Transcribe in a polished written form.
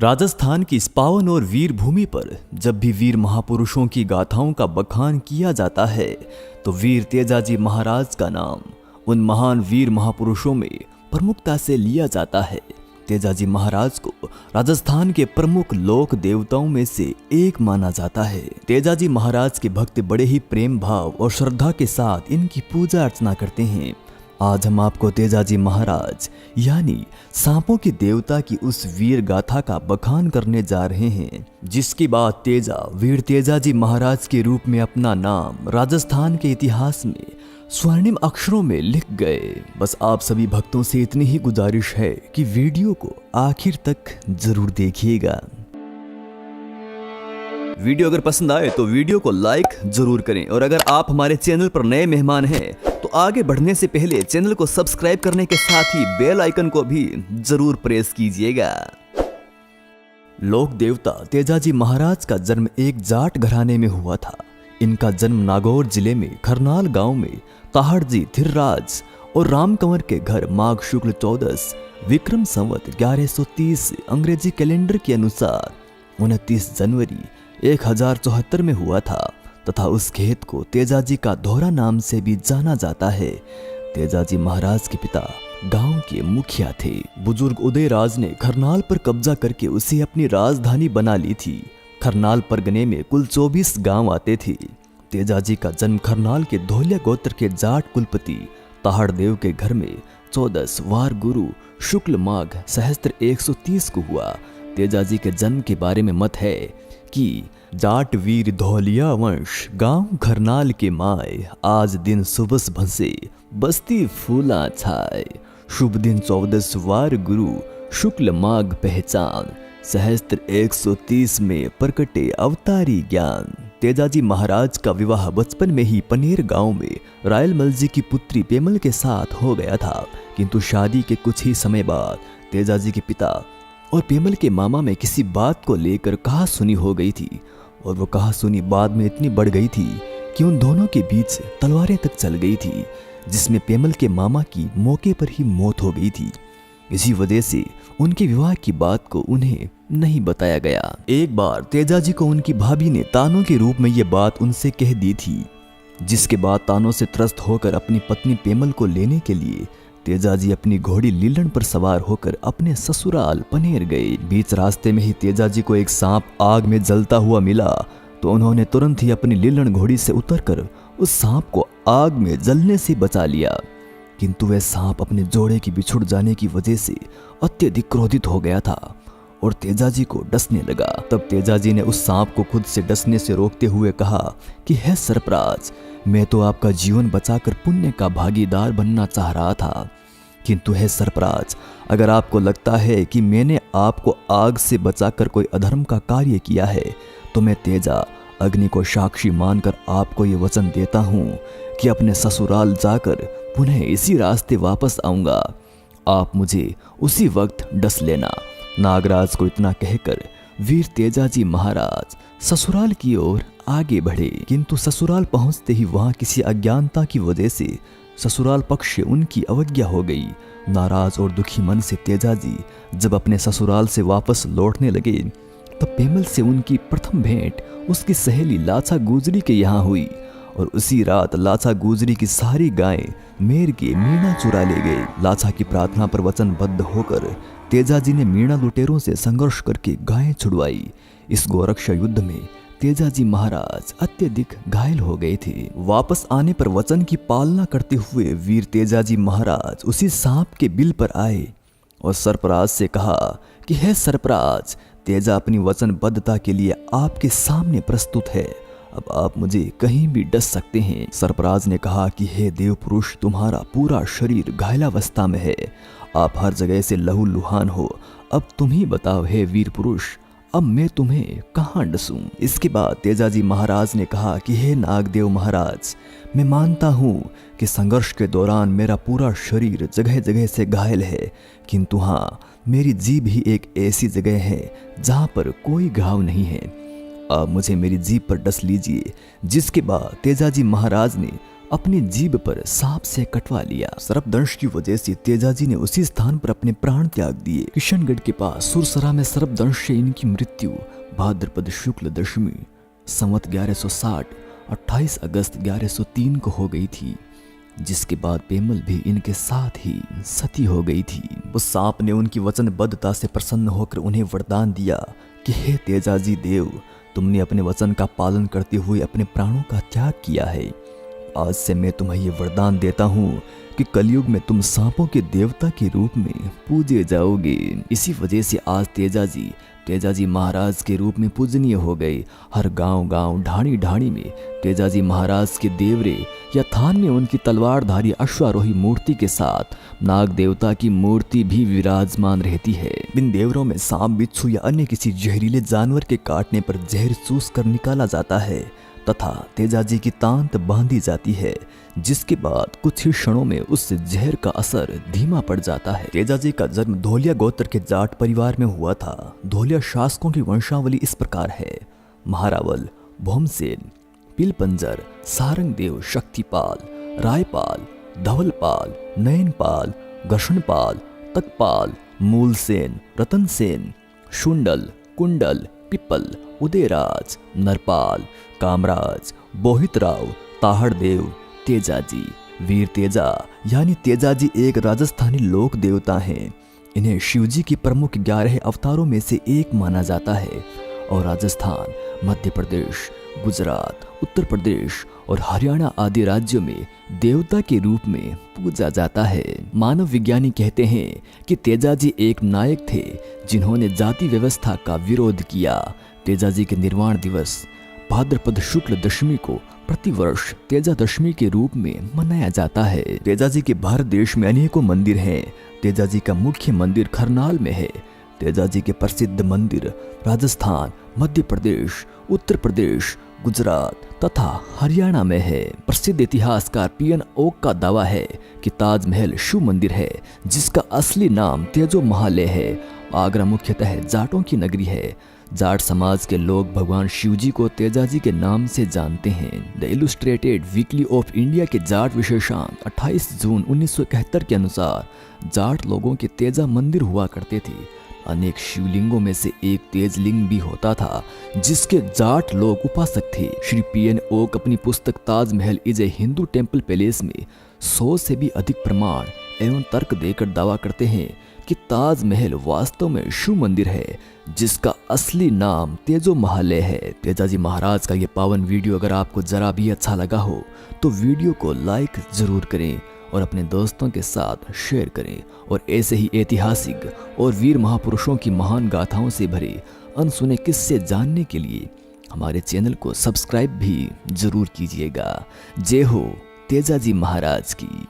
राजस्थान की इस पावन और वीर भूमि पर जब भी वीर महापुरुषों की गाथाओं का बखान किया जाता है तो वीर तेजाजी महाराज का नाम उन महान वीर महापुरुषों में प्रमुखता से लिया जाता है। तेजाजी महाराज को राजस्थान के प्रमुख लोक देवताओं में से एक माना जाता है। तेजाजी महाराज के भक्त बड़े ही प्रेम भाव और श्रद्धा के साथ इनकी पूजा अर्चना करते हैं। आज हम आपको तेजाजी महाराज यानी सांपों के देवता की उस वीर गाथा का बखान करने जा रहे हैं, जिसके बाद वीर तेजाजी महाराज के रूप में अपना नाम राजस्थान के इतिहास में स्वर्णिम अक्षरों में लिख गए। बस आप सभी भक्तों से इतनी ही गुजारिश है कि वीडियो को आखिर तक जरूर देखिएगा। वीडियो अगर पसंद आए तो वीडियो को लाइक जरूर करें और अगर आप हमारे चैनल पर नए मेहमान हैं तो आगे बढ़ने से पहले चैनल को सब्सक्राइब करने के साथ ही बेल आइकन को भी जरूर प्रेस कीजिएगा। लोक देवता तेजाजी महाराज का जन्म एक जाट घराने में हुआ था। इनका जन्म नागौर जिले में खरनाल गांव में ताहड़जी थिर्राज और राम कंवर के घर माघ शुक्ल 14 विक्रम संवत 1130 अंग्रेजी कैलेंडर के अनुसार 29 जनवरी 1074 में हुआ था तथा उस खेत को तेजाजी का धोरा नाम से भी जाना जाता है। तेजाजी महाराज के पिता गांव के मुखिया थे। बुजुर्ग उदयराज ने खरनाल पर कब्जा करके उसे अपनी राजधानी बना ली थी। खरनाल परगने में कुल 24 गांव आते थे। तेजाजी का जन्म खरनाल के धोलिया गोत्र के जाट कुलपति ताहड़देव के घर में 14 वार गुरु शुक्ल माघ सहस्त्र 130 को हुआ। तेजाजी के जन्म के बारे में मत है कि जाट वीर धौलिया वंश गांव खरनाल के माय आज दिन सुबस भंसे बस्ती फूला छाए। शुभ दिन 14 वार गुरु शुक्ल माघ पहचान सहस्त्र 130 में प्रकटे अवतारी ज्ञान। तेजाजी महाराज का विवाह बचपन में ही पनेर गांव में रायल मलजी की पुत्री पेमल के साथ हो गया था, किंतु शादी के कुछ ही समय बाद तेजाजी के पिता और पेमल के मामा में किसी बात को लेकर कहासुनी हो गई थी और वो कहासुनी बाद में इतनी बढ़ गई थी कि उन दोनों के बीच तलवारें तक चल गई थी, जिसमें पेमल के मामा की मौके पर ही मौत हो गई थी। इसी वजह से उनके विवाह की बात को उन्हें नहीं बताया गया। एक बार तेजाजी को उनकी भाभी ने तानों के रूप में ये बात उनसे कह दी थी, जिसके बाद तानों से त्रस्त होकर अपनी पत्नी पेमल को लेने के लिए तेजाजी अपनी घोड़ी लीलन पर सवार होकर अपने ससुराल पनेर गए। बीच रास्ते में ही तेजाजी को एक सांप आग में जलता हुआ मिला तो उन्होंने तुरंत ही अपनी लीलन घोड़ी से उतरकर उस सांप को आग में जलने से बचा लिया, किंतु वह सांप अपने जोड़े की बिछुड़ जाने की वजह से अत्यधिक क्रोधित हो गया था और तेजाजी को डसने लगा। तब तेजाजी ने उस सांप को खुद से डसने से रोकते हुए कहा कि हे सरपराज, मैं तो आपका जीवन बचाकर पुण्य का भागीदार बनना चाह रहा था, किंतु हे सरपराज, अगर आपको लगता है कि मैंने आपको आग से बचाकर कोई अधर्म का कार्य किया है तो मैं तेजा अग्नि को साक्षी मानकर आपको ये वचन देता हूँ कि अपने ससुराल जाकर पुनः इसी रास्ते वापस आऊंगा। आप मुझे उसी वक्त डस लेना। नागराज को इतना कहकर वीर तेजाजी महाराज ससुराल की ओर आगे बढ़े, किंतु ससुराल पहुंचते ही वहां किसी अज्ञानता की वजह से ससुराल पक्ष से उनकी अवज्ञा हो गई। नाराज और दुखी मन से तेजाजी जब अपने ससुराल से वापस लौटने लगे तब पेमल से उनकी प्रथम भेंट उसकी सहेली लाछा गुजरी के यहाँ हुई और उसी रात लाछा गुजरी की सारी गायें मेर के मीणा चुरा ले गए। लाछा की प्रार्थना पर वचनबद्ध होकर तेजाजी ने मीणा लुटेरों से संघर्ष करके गायें छुड़वाई। इस गोरक्षा युद्ध में तेजाजी महाराज अत्यधिक घायल हो गए थे। वापस आने पर वचन की पालना करते हुए वीर तेजाजी महाराज उसी सांप के बिल पर आए और सरपराज से कहा कि हे सरपराज, तेजा अपनी वचनबद्धता के लिए आपके सामने प्रस्तुत है, अब आप मुझे कहीं भी डस सकते हैं। सरपराज ने कहा कि हे देव पुरुष, तुम्हारा पूरा शरीर घायलावस्था में है, आप हर जगह से लहूलुहान हो, अब तुम ही बताओ हे वीर पुरुष, अब मैं तुम्हें कहाँ डसूं। इसके बाद तेजाजी महाराज ने कहा कि हे नागदेव महाराज, मैं मानता हूँ कि संघर्ष के दौरान मेरा पूरा शरीर जगह जगह से घायल है, किंतु हाँ, मेरी जीभ ही एक ऐसी जगह है जहाँ पर कोई घाव नहीं है। आप मुझे मेरी जीभ पर डस लीजिए। जिसके बाद तेजाजी महाराज ने अपनी जीभ पर सांप से कटवा लिया। सर्पदंश की वजह से तेजाजी ने उसी स्थान पर अपने प्राण त्याग दिए। किशनगढ़ के पास सुरसरा में सर्पदंश से इनकी मृत्यु भाद्रपद शुक्ल दशमी संवत 1160 28 अगस्त 1103 को हो गई थी, जिसके बाद पेमल भी इनके साथ ही सती हो गई थी। उस सांप ने उनकी वचनबद्धता से प्रसन्न होकर उन्हें वरदान दिया कि हे तेजाजी देव, तुमने अपने वचन का पालन करते हुए अपने प्राणों का त्याग किया है। आज से मैं तुम्हें ये वरदान देता हूँ कि कलयुग में तुम सांपों के देवता के रूप में पूजे जाओगे। इसी वजह से आज तेजाजी महाराज के रूप में पूजनीय हो गए। हर गांव ढाणी ढाणी में तेजाजी महाराज के देवरे या थान में उनकी तलवारधारी अश्वारोही मूर्ति के साथ नाग देवता की मूर्ति भी विराजमान रहती है। इन देवरों में सांप, बिच्छू या अन्य किसी जहरीले जानवर के काटने पर जहर चूस कर निकाला जाता है तथा तेजाजी की तांत बांधी जाती है, जिसके बाद कुछ ही क्षणों में उस जहर का असर धीमा पड़ जाता है। तेजाजी का जन्म धोलिया गोत्र के जाट परिवार में हुआ था। धोलिया शासकों की वंशावली इस प्रकार है: महारावल, भोमसेन, पिलपंजर, सारंगदेव, शक्तिपाल, रायपाल, धवलपाल, नयनपाल, घर्षणपाल, तकपाल, मूलसेन, रतनसेन, शुंडल, कुंडल, पिपल, उदयराज, नरपाल, कामराज, बोहितराव, ताहड़देव, तेजाजी। वीर तेजा यानी तेजाजी एक राजस्थानी लोक देवता हैं। इन्हें शिवजी की प्रमुख 11 अवतारों में से एक माना जाता है और राजस्थान, मध्य प्रदेश, गुजरात, उत्तर प्रदेश और हरियाणा आदि राज्यों में देवता के रूप में पूजा जाता है। मानव विज्ञानी कहते हैं कि तेजाजी एक नायक थे जिन्होंने जाति व्यवस्था का विरोध किया। तेजाजी के निर्वाण दिवस भाद्रपद शुक्ल दशमी को प्रतिवर्ष तेजा दशमी के रूप में मनाया जाता है। तेजाजी के भारत देश में अनेकों मंदिर हैं। तेजाजी का मुख्य मंदिर खरनाल में है। तेजाजी के प्रसिद्ध मंदिर राजस्थान, मध्य प्रदेश, उत्तर प्रदेश, गुजरात तथा हरियाणा में है। प्रसिद्ध इतिहासकार पीएन ओक का दावा है कि ताजमहल शिव मंदिर है, जिसका असली नाम तेजो महालय है। आगरा मुख्यतः जाटों की नगरी है। जाट समाज के लोग भगवान शिवजी को तेजाजी के नाम से जानते हैं। The illustrated weekly off India के जाट विशेषांक 28 जून 1971 के अनुसार जाट लोगों के तेजा मंदिर हुआ करते थे। अनेक शिवलिंगों में से एक तेजलिंग भी होता था, जिसके जाट लोग उपासक थे। श्री पीएन ओक अपनी पुस्तक Taj Mahal is a Hindu temple palace में 100 से भी अधिक प्रमाण एवं तर्क देकर दावा करते हैं कि ताजमहल वास्तव में शिव मंदिर है, जिसका असली नाम तेजो महालय है। तेजाजी महाराज का ये पावन वीडियो अगर आपको जरा भी अच्छा लगा हो तो वीडियो को लाइक जरूर करें और अपने दोस्तों के साथ शेयर करें और ऐसे ही ऐतिहासिक और वीर महापुरुषों की महान गाथाओं से भरे अनसुने किस्से जानने के लिए हमारे चैनल को सब्सक्राइब भी जरूर कीजिएगा। जय हो तेजाजी महाराज की।